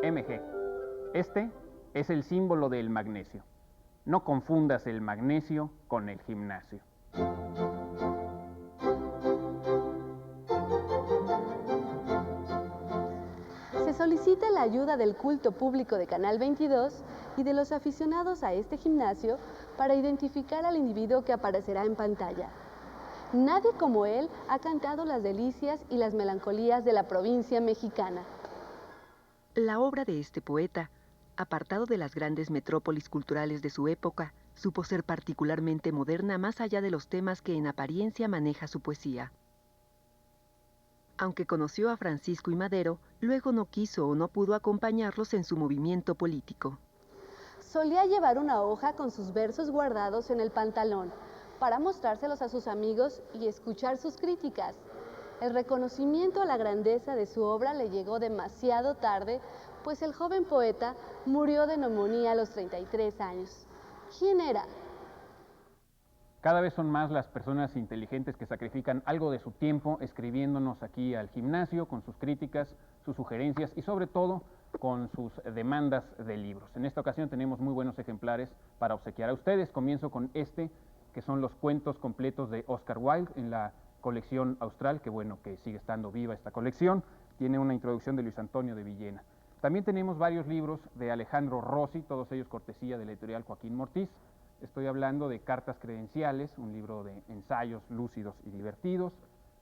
Mg. Este es el símbolo del magnesio. No confundas el magnesio con el gimnasio. Se solicita la ayuda del culto público de Canal 22 y de los aficionados a este gimnasio para identificar al individuo que aparecerá en pantalla. Nadie como él ha cantado las delicias y las melancolías de la provincia mexicana. La obra de este poeta, apartado de las grandes metrópolis culturales de su época, supo ser particularmente moderna más allá de los temas que en apariencia maneja su poesía. Aunque conoció a Francisco y Madero, luego no quiso o no pudo acompañarlos en su movimiento político. Solía llevar una hoja con sus versos guardados en el pantalón para mostrárselos a sus amigos y escuchar sus críticas. El reconocimiento a la grandeza de su obra le llegó demasiado tarde, pues el joven poeta murió de neumonía a los 33 años. ¿Quién era? Cada vez son más las personas inteligentes que sacrifican algo de su tiempo escribiéndonos aquí al gimnasio con sus críticas, sus sugerencias y sobre todo con sus demandas de libros. En esta ocasión tenemos muy buenos ejemplares para obsequiar a ustedes. Comienzo con este, que son los cuentos completos de Oscar Wilde en la colección austral. Qué bueno que sigue estando viva esta colección. Tiene una introducción de Luis Antonio de Villena. También tenemos varios libros de Alejandro Rossi, todos ellos cortesía de la editorial Joaquín Mortiz. Estoy hablando de Cartas Credenciales, un libro de ensayos lúcidos y divertidos,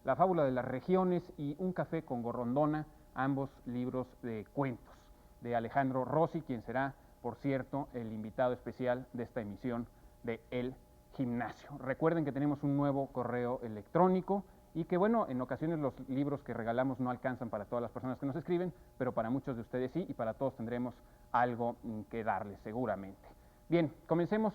La Fábula de las Regiones y Un Café con Gorrondona, ambos libros de cuentos de Alejandro Rossi, quien será, por cierto, el invitado especial de esta emisión de El Gimnasio. Recuerden que tenemos un nuevo correo electrónico y que, bueno, en ocasiones los libros que regalamos no alcanzan para todas las personas que nos escriben, pero para muchos de ustedes sí, y para todos tendremos algo que darles seguramente. Bien, comencemos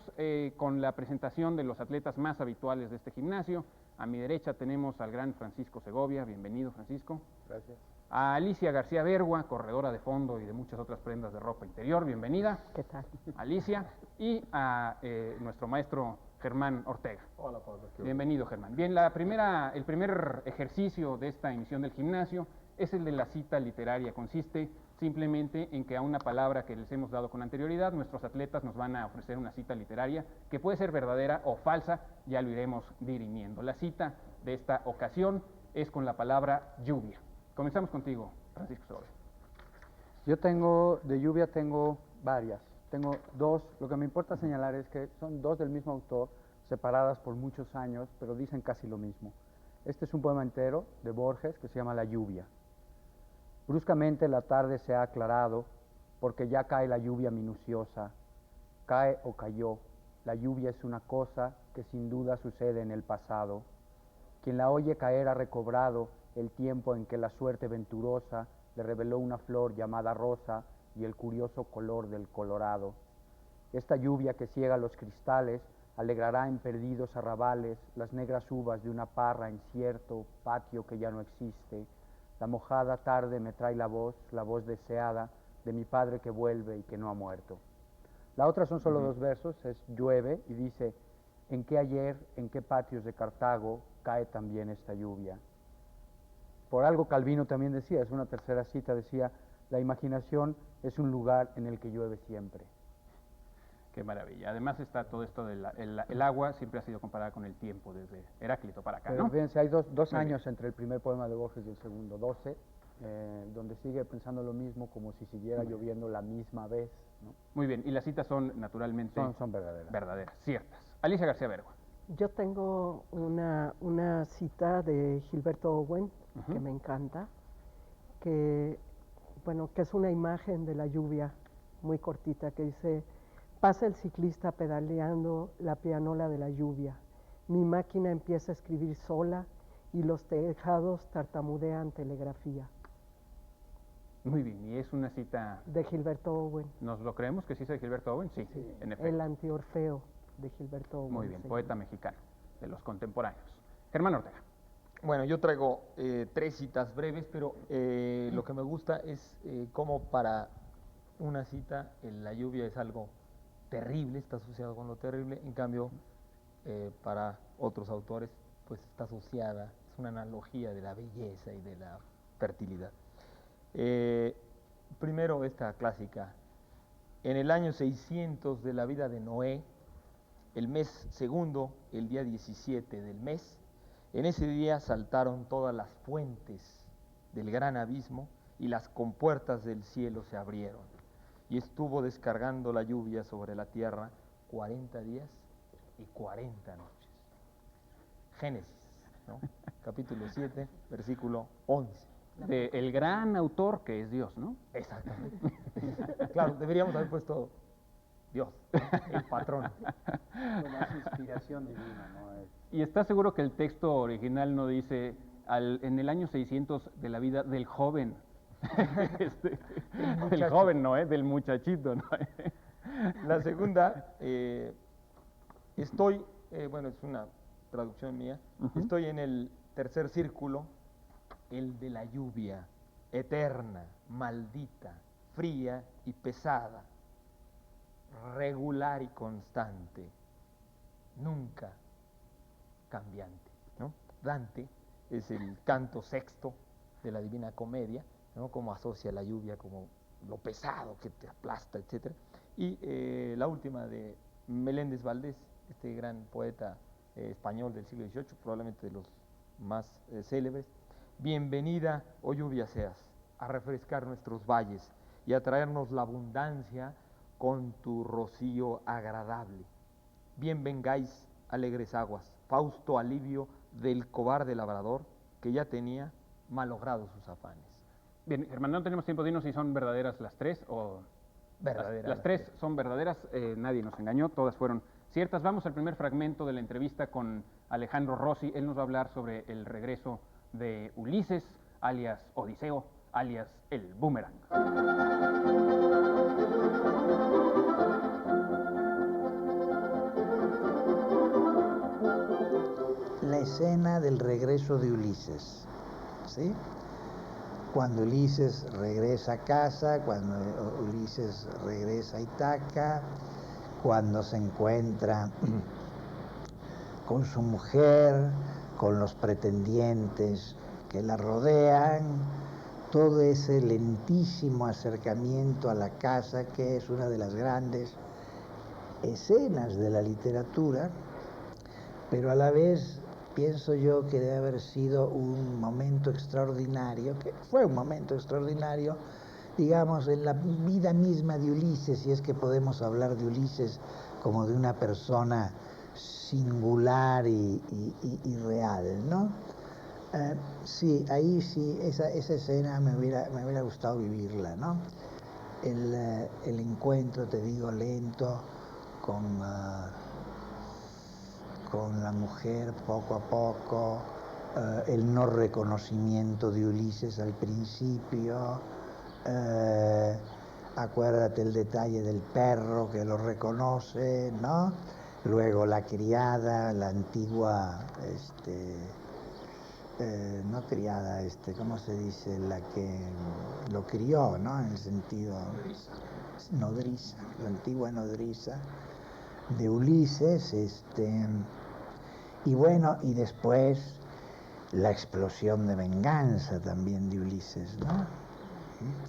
con la presentación de los atletas más habituales de este gimnasio. A mi derecha tenemos al gran Francisco Segovia. Bienvenido, Francisco. Gracias. A Alicia García Bergua, corredora de fondo y de muchas otras prendas de ropa interior. Bienvenida. ¿Qué tal? Alicia. Y a nuestro maestro Germán Ortega. Hola, Pablo. Bienvenido, Germán. Bien, el primer ejercicio de esta emisión del gimnasio es el de la cita literaria. Consiste simplemente en que a una palabra que les hemos dado con anterioridad, nuestros atletas nos van a ofrecer una cita literaria que puede ser verdadera o falsa, ya lo iremos dirimiendo. La cita de esta ocasión es con la palabra lluvia. Comenzamos contigo, Francisco Segovia. Yo de lluvia tengo varias. Tengo dos. Lo que me importa señalar es que son dos del mismo autor, separadas por muchos años, pero dicen casi lo mismo. Este es un poema entero de Borges que se llama La lluvia. Bruscamente la tarde se ha aclarado, porque ya cae la lluvia minuciosa. Cae o cayó. La lluvia es una cosa que sin duda sucede en el pasado. Quien la oye caer ha recobrado el tiempo en que la suerte venturosa le reveló una flor llamada rosa y el curioso color del colorado. Esta lluvia que ciega los cristales alegrará en perdidos arrabales las negras uvas de una parra en cierto patio que ya no existe. La mojada tarde me trae la voz deseada de mi padre que vuelve y que no ha muerto. La otra son solo dos versos, es llueve y dice: ¿en qué ayer, en qué patios de Cartago cae también esta lluvia? Por algo Calvino también decía, es una tercera cita, decía: la imaginación es un lugar en el que llueve siempre. Qué maravilla. Además está todo esto del agua, siempre ha sido comparada con el tiempo desde Heráclito para acá, pero, ¿no? Fíjense, hay dos años entre el primer poema de Borges y el segundo, 12, donde sigue pensando lo mismo, como si siguiera lloviendo la misma vez, ¿no? Muy bien, y las citas son naturalmente son verdaderas. Verdaderas, ciertas. Alicia García Bergua. Yo tengo una cita de Gilberto Owen que me encanta, que es una imagen de la lluvia muy cortita, que dice: pasa el ciclista pedaleando la pianola de la lluvia, mi máquina empieza a escribir sola y los tejados tartamudean telegrafía. Muy bien, y es una cita... De Gilberto Owen. ¿Nos lo creemos que sí es de Gilberto Owen? Sí, en efecto. El Antiorfeo de Gilberto Owen. Muy bien, poeta mexicano, de los contemporáneos. Germán Ortega. Bueno, yo traigo tres citas breves, pero lo que me gusta es cómo para una cita la lluvia es algo terrible, está asociado con lo terrible, en cambio, para otros autores, pues está asociada, es una analogía de la belleza y de la fertilidad. Primero esta clásica. En el año 600 de la vida de Noé, el mes segundo, el día 17 del mes, en ese día saltaron todas las fuentes del gran abismo y las compuertas del cielo se abrieron. Y estuvo descargando la lluvia sobre la tierra 40 días y 40 noches. Génesis, ¿no? Capítulo 7, versículo 11. El gran autor que es Dios, ¿no? Exactamente. Claro, deberíamos haber puesto Dios, el patrón. Bueno, es inspiración divina, ¿no? ¿Y está seguro que el texto original no dice en el año 600 de la vida del joven? Del joven, ¿no? Del muchachito, ¿no? La segunda, estoy, bueno, es una traducción mía, estoy en el tercer círculo, el de la lluvia, eterna, maldita, fría y pesada, regular y constante, nunca cambiante, ¿no? Dante es el canto sexto de la Divina Comedia, ¿no? Como asocia la lluvia como lo pesado que te aplasta, etc. Y la última de Meléndez Valdés, este gran poeta español del siglo XVIII, probablemente de los más célebres. Bienvenida, oh lluvia seas, a refrescar nuestros valles y a traernos la abundancia con tu rocío agradable. Bien vengáis, alegres aguas, fausto alivio del cobarde labrador que ya tenía malogrados sus afanes. Bien, Germán, no tenemos tiempo, dinos si son verdaderas las tres o... Verdaderas. Las tres son verdaderas, nadie nos engañó, todas fueron ciertas. Vamos al primer fragmento de la entrevista con Alejandro Rossi. Él nos va a hablar sobre el regreso de Ulises, alias Odiseo, alias el Boomerang. La escena del regreso de Ulises, ¿sí? Cuando Ulises regresa a casa, cuando Ulises regresa a Ítaca, cuando se encuentra con su mujer, con los pretendientes que la rodean, todo ese lentísimo acercamiento a la casa, que es una de las grandes escenas de la literatura, pero a la vez pienso yo que debe haber sido un momento extraordinario, que fue un momento extraordinario, digamos, en la vida misma de Ulises, si es que podemos hablar de Ulises como de una persona singular y real, ¿no? Sí, ahí sí, esa escena me hubiera gustado vivirla, ¿no? El encuentro, te digo, lento con la mujer poco a poco, el no reconocimiento de Ulises al principio, acuérdate el detalle del perro que lo reconoce, ¿no? Luego la criada, la antigua, no criada, ¿cómo se dice? La que lo crió, ¿no? En el sentido... Nodriza, la antigua nodriza de Ulises, y bueno, y después la explosión de venganza también de Ulises, ¿no?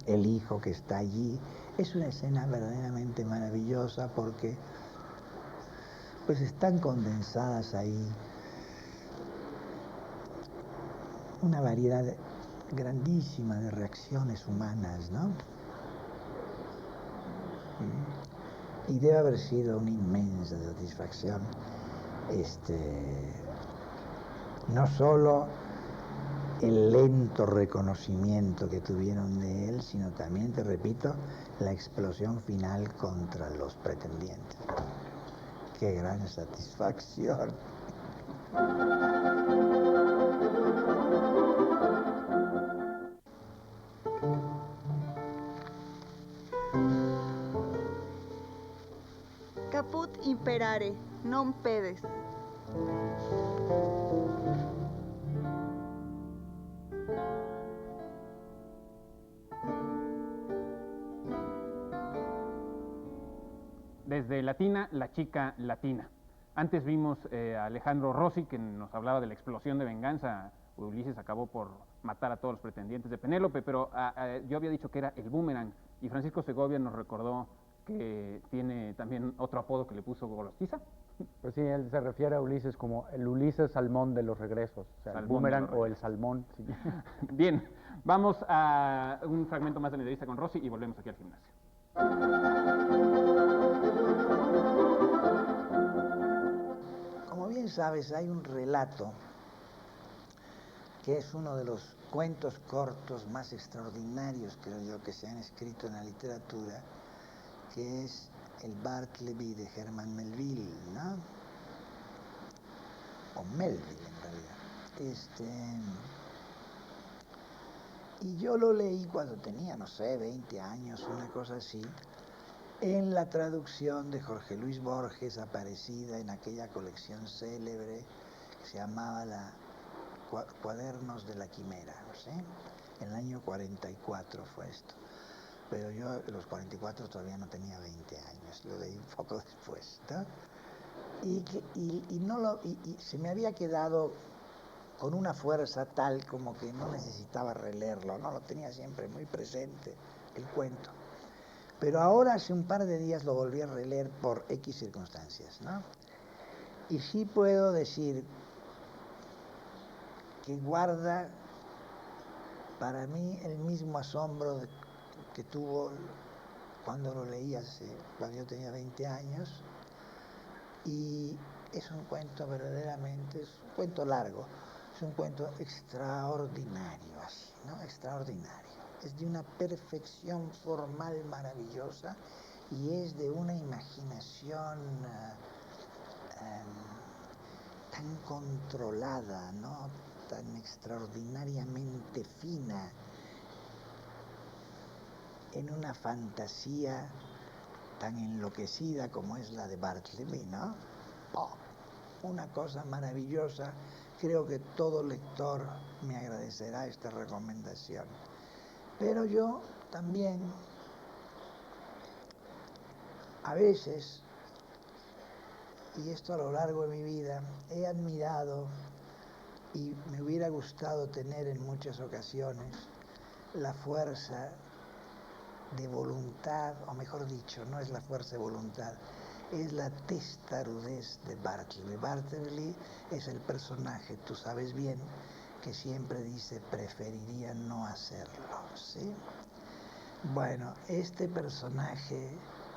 El hijo que está allí. Es una escena verdaderamente maravillosa porque pues están condensadas ahí una variedad grandísima de reacciones humanas, ¿no? Y debe haber sido una inmensa satisfacción, no solo el lento reconocimiento que tuvieron de él, sino también, te repito, la explosión final contra los pretendientes. ¡Qué gran satisfacción! Caput imperare, non pedes. Desde Latina, la chica latina. Antes vimos a Alejandro Rossi, que nos hablaba de la explosión de venganza. Ulises acabó por matar a todos los pretendientes de Penélope, pero yo había dicho que era el boomerang, y Francisco Segovia nos recordó que tiene también otro apodo que le puso Golostiza. Pues sí, él se refiere a Ulises como el Ulises salmón de los regresos, o sea, el boomerang o el salmón. Sí. Bien, vamos a un fragmento más de la entrevista con Rossi y volvemos aquí al gimnasio. Como bien sabes, hay un relato que es uno de los cuentos cortos más extraordinarios, creo yo, que se han escrito en la literatura, que es el Bartleby de Herman Melville, ¿no? O Melville, en realidad. Y yo lo leí cuando tenía, no sé, 20 años, una cosa así, en la traducción de Jorge Luis Borges, aparecida en aquella colección célebre que se llamaba Cuadernos de la Quimera, ¿no sé? En el año 44 fue esto. Pero yo a los 44 todavía no tenía 20 años, lo leí un poco después, ¿no? Y se me había quedado con una fuerza tal como que no necesitaba releerlo, ¿no? Lo tenía siempre muy presente, el cuento. Pero ahora, hace un par de días, lo volví a releer por X circunstancias, ¿no? Y sí puedo decir que guarda para mí el mismo asombro que tuvo cuando lo leí cuando yo tenía 20 años, y es un cuento verdaderamente, es un cuento largo, es un cuento extraordinario, así, ¿no? Extraordinario. Es de una perfección formal maravillosa y es de una imaginación tan controlada, ¿no? Tan extraordinariamente fina, en una fantasía tan enloquecida como es la de Bartleby, ¿no? Oh, una cosa maravillosa. Creo que todo lector me agradecerá esta recomendación. Pero yo también, a veces, y esto a lo largo de mi vida, he admirado y me hubiera gustado tener en muchas ocasiones la fuerza de voluntad, o mejor dicho, no es la fuerza de voluntad, es la testarudez de Bartleby. Bartleby es el personaje, tú sabes bien, que siempre dice preferiría no hacerlo, ¿sí? Bueno, este personaje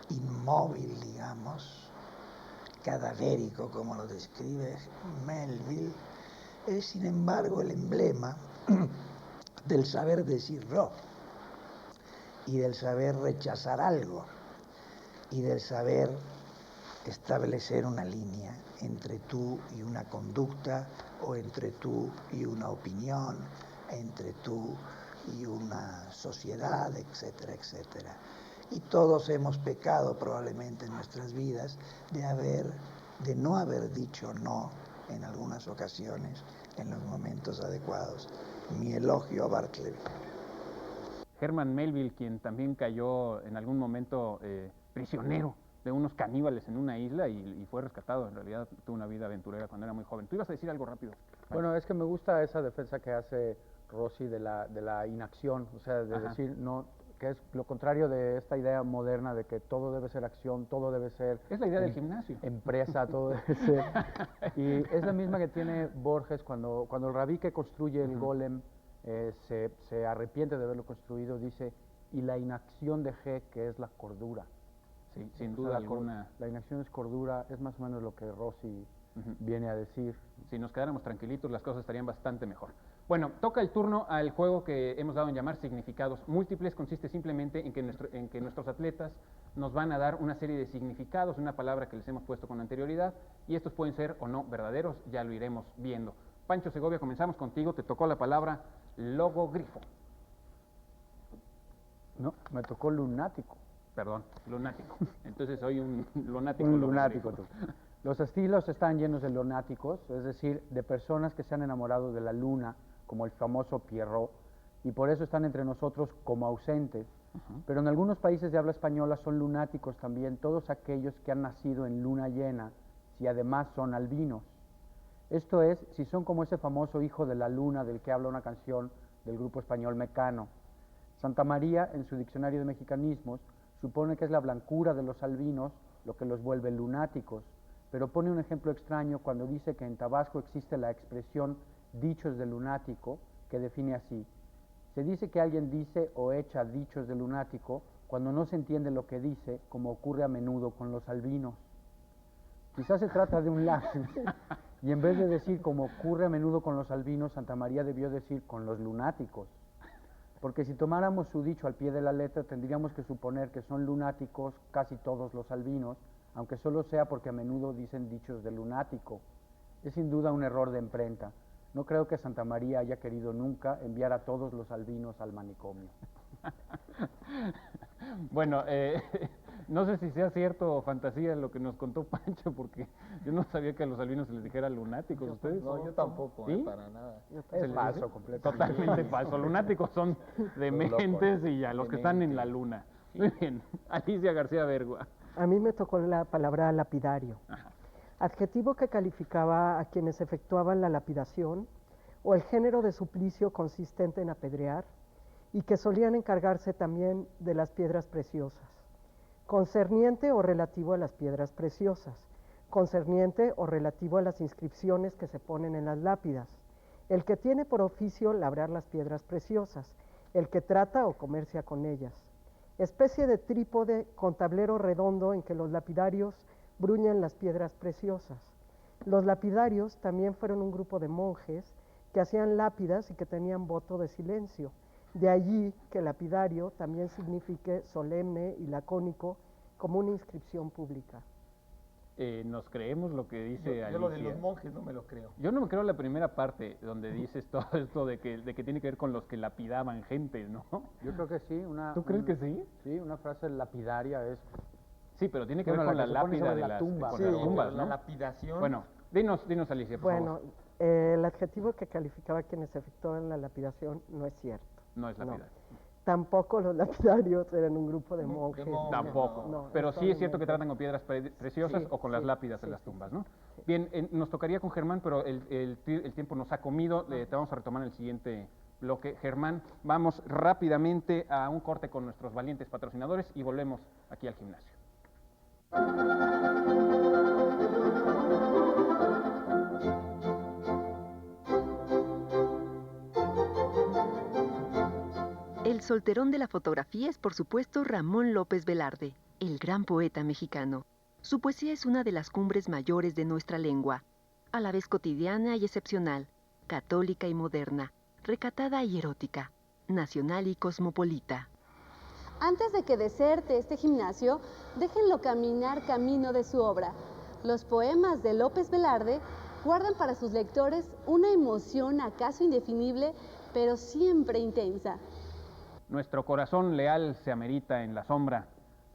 inmóvil, digamos, cadavérico, como lo describe Melville, es sin embargo el emblema del saber decir no, y del saber rechazar algo, y del saber establecer una línea entre tú y una conducta, o entre tú y una opinión, entre tú y una sociedad, etcétera, etcétera. Y todos hemos pecado probablemente en nuestras vidas de no haber dicho no en algunas ocasiones, en los momentos adecuados. Mi elogio a Bartleby. Herman Melville, quien también cayó en algún momento prisionero de unos caníbales en una isla y fue rescatado. En realidad tuvo una vida aventurera cuando era muy joven. ¿Tú ibas a decir algo rápido? Bueno, es que me gusta esa defensa que hace Rossi de la inacción, o sea, de decir no, que es lo contrario de esta idea moderna de que todo debe ser acción, todo debe ser... Es la idea del gimnasio. Empresa, todo debe ser... Y es la misma que tiene Borges cuando el rabí que construye el golem se arrepiente de haberlo construido, dice, y la inacción de G, que es la cordura. Sí, sin duda alguna. La inacción es cordura, es más o menos lo que Rossi viene a decir. Si nos quedáramos tranquilitos, las cosas estarían bastante mejor. Bueno, toca el turno al juego que hemos dado en llamar significados múltiples. Consiste simplemente en que nuestros atletas nos van a dar una serie de significados, una palabra que les hemos puesto con anterioridad, y estos pueden ser o no verdaderos, ya lo iremos viendo. Pancho Segovia, comenzamos contigo, te tocó la palabra logogrifo. No, me tocó lunático. Perdón, lunático. Entonces soy un lunático. Un lunático tú. Los estilos están llenos de lunáticos, es decir, de personas que se han enamorado de la luna, como el famoso Pierrot, y por eso están entre nosotros como ausentes, Pero en algunos países de habla española son lunáticos también todos aquellos que han nacido en luna llena, si además son albinos. Esto es, si son como ese famoso hijo de la luna del que habla una canción del grupo español Mecano. Santa María, en su diccionario de mexicanismos, supone que es la blancura de los albinos lo que los vuelve lunáticos, pero pone un ejemplo extraño cuando dice que en Tabasco existe la expresión dichos de lunático, que define así: se dice que alguien dice o echa dichos de lunático cuando no se entiende lo que dice, como ocurre a menudo con los albinos. Quizás se trata de un lapsus, y en vez de decir como ocurre a menudo con los albinos, Santa María debió decir con los lunáticos. Porque si tomáramos su dicho al pie de la letra, tendríamos que suponer que son lunáticos casi todos los albinos, aunque solo sea porque a menudo dicen dichos de lunático. Es sin duda un error de imprenta. No creo que Santa María haya querido nunca enviar a todos los albinos al manicomio. Bueno, no sé si sea cierto o fantasía lo que nos contó Pancho, porque yo no sabía que a los albinos se les dijera lunáticos. ¿Ustedes? No, yo tampoco, ¿Sí? Para nada. Es falso completamente. Totalmente falso. Lunáticos son dementes y ya, los que están en la luna. Muy bien. Alicia García Bergua. A mí me tocó la palabra lapidario, adjetivo que calificaba a quienes efectuaban la lapidación o el género de suplicio consistente en apedrear, y que solían encargarse también de las piedras preciosas, concerniente o relativo a las piedras preciosas, concerniente o relativo a las inscripciones que se ponen en las lápidas, el que tiene por oficio labrar las piedras preciosas, el que trata o comercia con ellas, especie de trípode con tablero redondo en que los lapidarios bruñan las piedras preciosas. Los lapidarios también fueron un grupo de monjes que hacían lápidas y que tenían voto de silencio. De allí que lapidario también signifique solemne y lacónico, como una inscripción pública. Nos creemos lo que dice Alicia. Yo lo de los monjes no me lo creo. Yo no me creo la primera parte donde dices todo esto de que tiene que ver con los que lapidaban gente, ¿no? Yo creo que sí. ¿Tú crees que sí? Sí, una frase lapidaria es... Sí, pero tiene que Bueno, ver con la la que se pone lápida sobre de la las tumba. con Sí, las tumbas, la ¿no? lapidación. Bueno, dinos Alicia, por Bueno, favor. el adjetivo que calificaba a quienes efectuaban la lapidación no es cierto. No es lapidar. Tampoco los lapidarios eran un grupo de monjes. Tampoco. No, Pero sí es cierto que solamente- tratan con piedras preciosas Sí, o con las sí, lápidas sí, en las sí, tumbas, sí. ¿no? Bien, nos tocaría con Germán, pero el tiempo nos ha comido. Te vamos a retomar en el siguiente bloque. Germán, vamos rápidamente a un corte con nuestros valientes patrocinadores y volvemos aquí al gimnasio. El solterón de la fotografía es, por supuesto, Ramón López Velarde, el gran poeta mexicano. Su poesía es una de las cumbres mayores de nuestra lengua, a la vez cotidiana y excepcional, católica y moderna, recatada y erótica, nacional y cosmopolita. Antes de que deserte este gimnasio, déjenlo caminar camino de su obra. Los poemas de López Velarde guardan para sus lectores una emoción acaso indefinible, pero siempre intensa. Nuestro corazón leal se amerita en la sombra.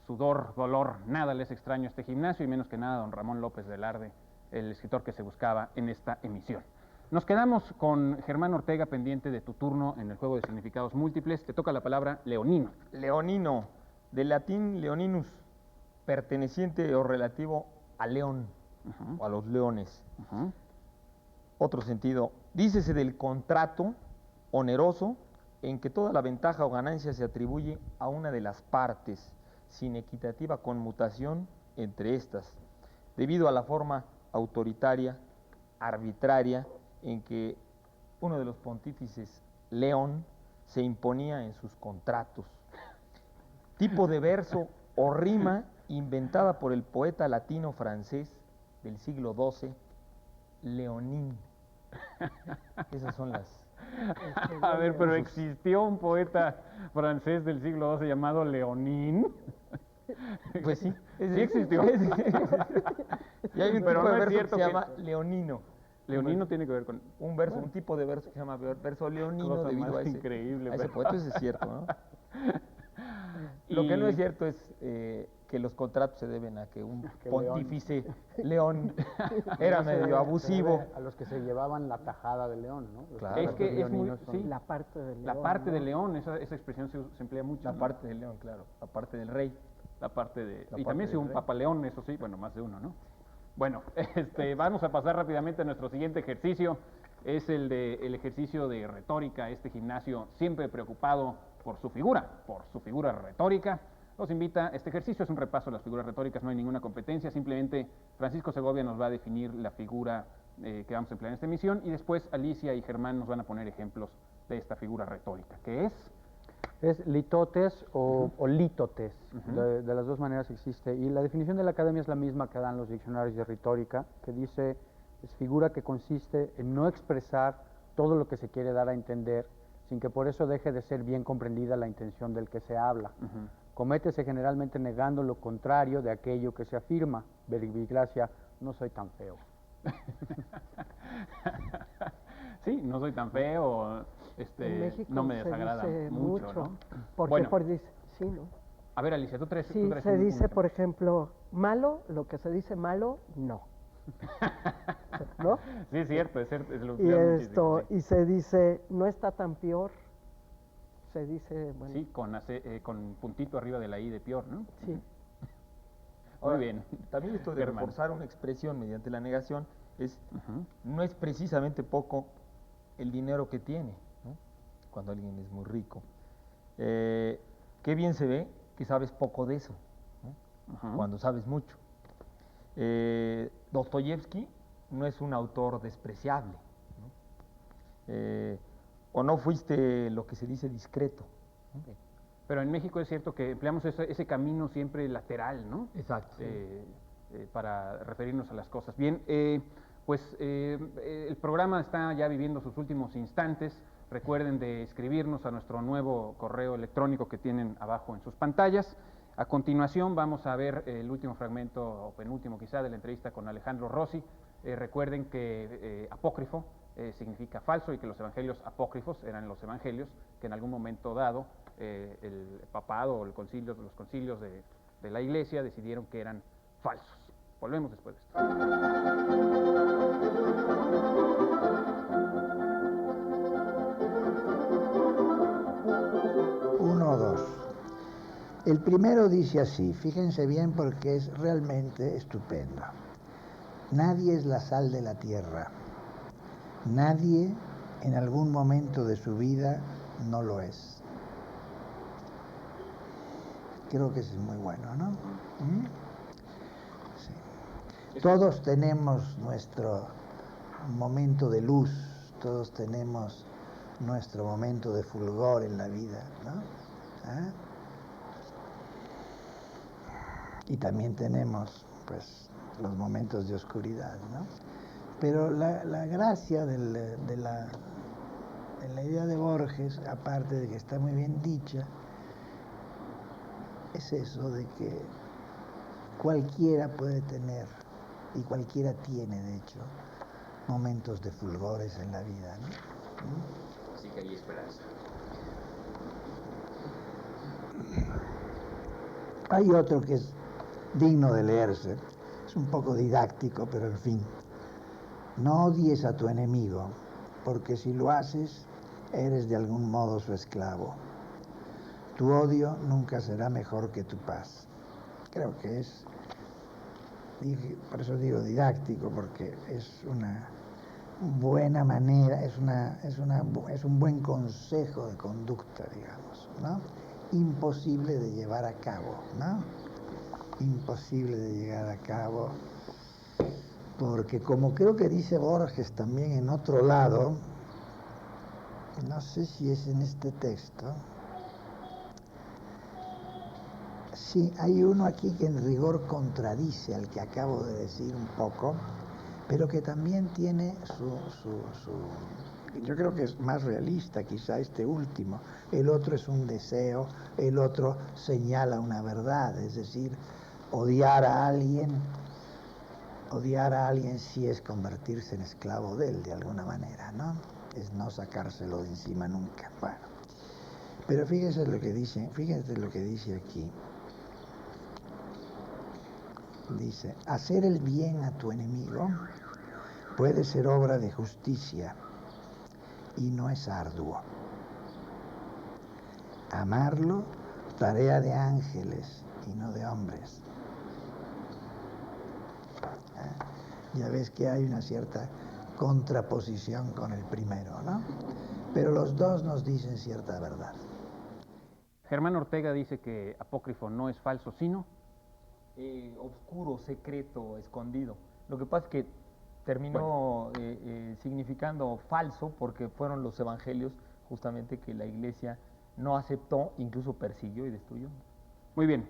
Sudor, dolor, nada les extraño a este gimnasio y menos que nada a don Ramón López Velarde, el escritor que se buscaba en esta emisión. Nos quedamos con Germán Ortega pendiente de tu turno en el juego de significados múltiples. Te toca la palabra leonino. Leonino, del latín leoninus, perteneciente o relativo a león, o a los leones. Otro sentido, dícese del contrato oneroso en que toda la ventaja o ganancia se atribuye a una de las partes, sin equitativa conmutación entre estas, debido a la forma autoritaria, arbitraria, en que uno de los pontífices, León, se imponía en sus contratos. Tipo de verso o rima inventada por el poeta latino-francés del siglo XII, Leonín. Esas son las... A ver, pero existió un poeta francés del siglo XII llamado Leonín. Pues sí. Sí existió. Y hay un Pero tipo no de es verso cierto que se que- llama leonino. Leonino tiene que ver con... Un verso, un tipo de verso que se llama verso leonino Cosa debido más a ese, increíble, a ese pero- poeta. Eso es cierto, ¿no? Lo que no es cierto es que los contratos se deben a que un Que pontífice León era medio abusivo. A los que se llevaban la tajada de León, ¿no? Los Claro. Es que es muy... leoninos son- Sí, La parte del la león, parte ¿no? de León, esa expresión se emplea mucho. La ¿no? parte del León, claro, la parte del rey. La parte de... La y parte también si del un rey. papaleón, eso sí, bueno, más de uno, ¿no? Bueno, vamos a pasar rápidamente a nuestro siguiente ejercicio. Es el ejercicio de retórica, este gimnasio siempre preocupado por su figura retórica. Los invita, este ejercicio es un repaso de las figuras retóricas, no hay ninguna competencia, simplemente Francisco Segovia nos va a definir la figura que vamos a emplear en esta emisión y después Alicia y Germán nos van a poner ejemplos de esta figura retórica, que es... Es litotes o lítotes, Ujú. de las dos maneras existe. Y la definición de la academia es la misma que dan los diccionarios de retórica, que dice, es figura que consiste en no expresar todo lo que se quiere dar a entender, sin que por eso deje de ser bien comprendida la intención del que se habla. Ujú. Cométese generalmente negando lo contrario de aquello que se afirma. Verbigracia, no soy tan feo. Sí, no soy tan feo, En México no me se desagrada dice mucho, ¿no? Porque Bueno, sí, ¿no? a ver, Alicia, tú traes Sí, tú traes se un dice, por ejemplo. ejemplo, malo, lo que se dice malo, no. ¿No? Sí, es cierto, es lo Y emplean muchísimo, sí. y se dice, no está tan peor, se dice, bueno, Sí, con puntito arriba de la I de peor, ¿no? sí. Muy Ahora, bien. También esto de Germán. reforzar una expresión mediante la negación Ujú. no es precisamente poco el dinero que tiene, ¿no? Cuando alguien es muy rico. Qué bien se ve que sabes poco de eso, ¿no? Ujú. Cuando sabes mucho. Dostoyevsky no es un autor despreciable, ¿no? O no fuiste lo que se dice discreto, ¿no? Pero en México es cierto que empleamos ese camino siempre lateral, ¿no? Exacto. Para referirnos a las cosas. Bien, el programa está ya viviendo sus últimos instantes. Recuerden de escribirnos a nuestro nuevo correo electrónico que tienen abajo en sus pantallas. A continuación vamos a ver el último fragmento, o penúltimo quizá, de la entrevista con Alejandro Rossi. Recuerden que apócrifo significa falso y que los evangelios apócrifos eran los evangelios que en algún momento dado el papado o los concilios de la iglesia decidieron que eran falsos. Volvemos después de esto. Uno o dos. El primero dice así, fíjense bien porque es realmente estupendo. Nadie es la sal de la tierra. Nadie en algún momento de su vida no lo es. Creo que ese es muy bueno, ¿no? ¿Mm? Sí. Todos tenemos nuestro momento de luz, todos tenemos nuestro momento de fulgor en la vida, ¿no? ¿Ah? Y también tenemos, pues, los momentos de oscuridad, ¿no? Pero la gracia de la idea de Borges, aparte de que está muy bien dicha, es eso de que cualquiera puede tener, y cualquiera tiene, de hecho, momentos de fulgores en la vida, ¿no? ¿Mm? Así que hay esperanza. Hay otro que es digno de leerse, es un poco didáctico, pero en fin. No odies a tu enemigo, porque si lo haces, eres de algún modo su esclavo. Tu odio nunca será mejor que tu paz. Creo que es, por eso digo didáctico, porque es una buena manera, es un buen consejo de conducta, digamos, ¿no? Imposible de llevar a cabo, ¿no? Imposible de llegar a cabo, porque como creo que dice Borges también en otro lado, no sé si es en este texto, sí, hay uno aquí que en rigor contradice al que acabo de decir un poco, pero que también tiene yo creo que es más realista quizá este último. El otro es un deseo, el otro señala una verdad, es decir, odiar a alguien sí es convertirse en esclavo de él de alguna manera, ¿no? Es no sacárselo de encima nunca. Bueno, pero fíjense lo que dice aquí. Dice, hacer el bien a tu enemigo puede ser obra de justicia y no es arduo. Amarlo, tarea de ángeles y no de hombres. Ya ves que hay una cierta contraposición con el primero, ¿no? Pero los dos nos dicen cierta verdad. Germán Ortega dice que apócrifo no es falso, sino oscuro, secreto, escondido. Lo que pasa es que terminó significando falso porque fueron los evangelios justamente que la Iglesia no aceptó, incluso persiguió y destruyó. Muy bien,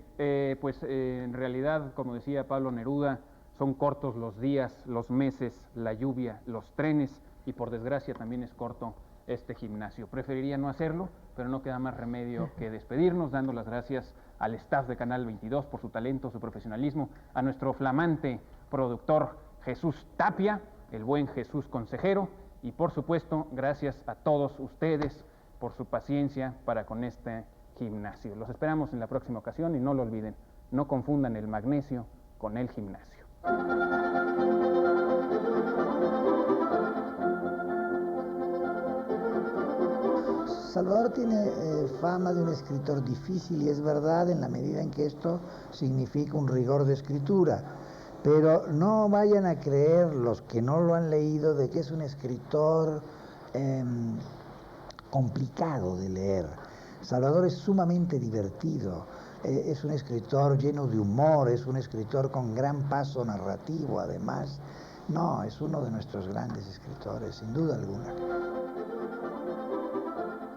pues en realidad, como decía Pablo Neruda, son cortos los días, los meses, la lluvia, los trenes y por desgracia también es corto este gimnasio. Preferiría no hacerlo, pero no queda más remedio que despedirnos, dando las gracias al staff de Canal 22 por su talento, su profesionalismo, a nuestro flamante productor Jesús Tapia, el buen Jesús consejero, y por supuesto, gracias a todos ustedes por su paciencia para con este gimnasio. Los esperamos en la próxima ocasión y no lo olviden, no confundan el magnesio con el gimnasio. Salvador tiene fama de un escritor difícil y es verdad en la medida en que esto significa un rigor de escritura. Pero no vayan a creer los que no lo han leído de que es un escritor complicado de leer. Salvador es sumamente divertido, es un escritor lleno de humor, es un escritor con gran paso narrativo además. No, es uno de nuestros grandes escritores, sin duda alguna.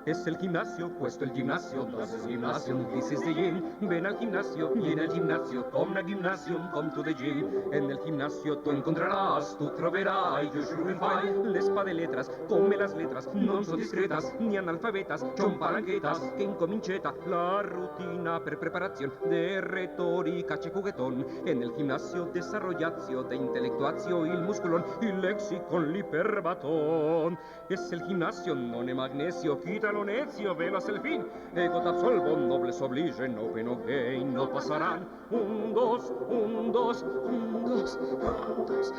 Es el gimnasio, puesto el gimnasio, das Gymnasium, this is the gym. Ven al gimnasio y en el gimnasio, come al gymnasium, come to the gym. En el gimnasio tú encontrarás, tú troverai, you should will find. L'espa de letras, come las letras, non son discretas, ni analfabetas, son palanquetas, che incominceta la rutina per preparación de retórica che juguetón. En el gimnasio desarrollazio de intelectuazio il musculón, il lexicon l'iperbatón. Es el gimnasio, non è magnesio, quítalo necio, velas el fin. Ego t'absolvo, nobles oblige, no pain no gain, no pasarán. Un, dos, un, dos, un, dos, un, dos.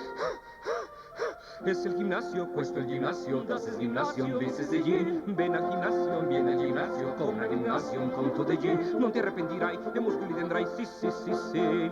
Es el gimnasio, puesto el gimnasio, das es Gymnasium, this is the gym. Ven al gimnasio, viene al gimnasio, come al gimnasio, come to the gym. Non ti arrepentirai, e muscoli tendrai, sì, sì, sì, sì.